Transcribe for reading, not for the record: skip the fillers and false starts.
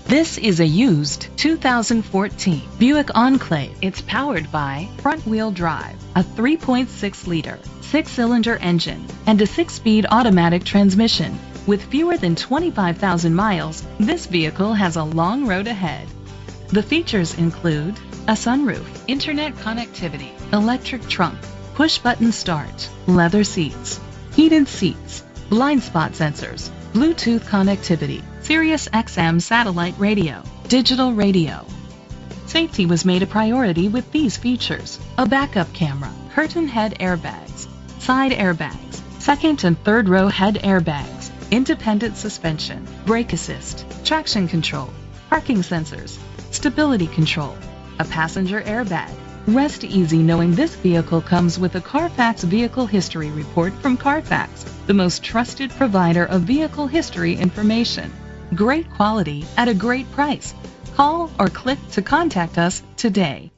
This is a used 2014 Buick Enclave. It's powered by front-wheel drive, a 3.6-liter, 6-cylinder engine, and a 6-speed automatic transmission. With fewer than 25,000 miles, this vehicle has a long road ahead. The features include a sunroof, internet connectivity, electric trunk, push-button start, leather seats, heated seats, blind spot sensors, Bluetooth connectivity, Sirius XM satellite radio, digital radio. Safety was made a priority with these features: a backup camera, curtain head airbags, side airbags, second and third row head airbags, independent suspension, brake assist, traction control, parking sensors, stability control, a passenger airbag. Rest easy knowing this vehicle comes with a Carfax Vehicle History Report from Carfax, the most trusted provider of vehicle history information. Great quality at a great price. Call or click to contact us today.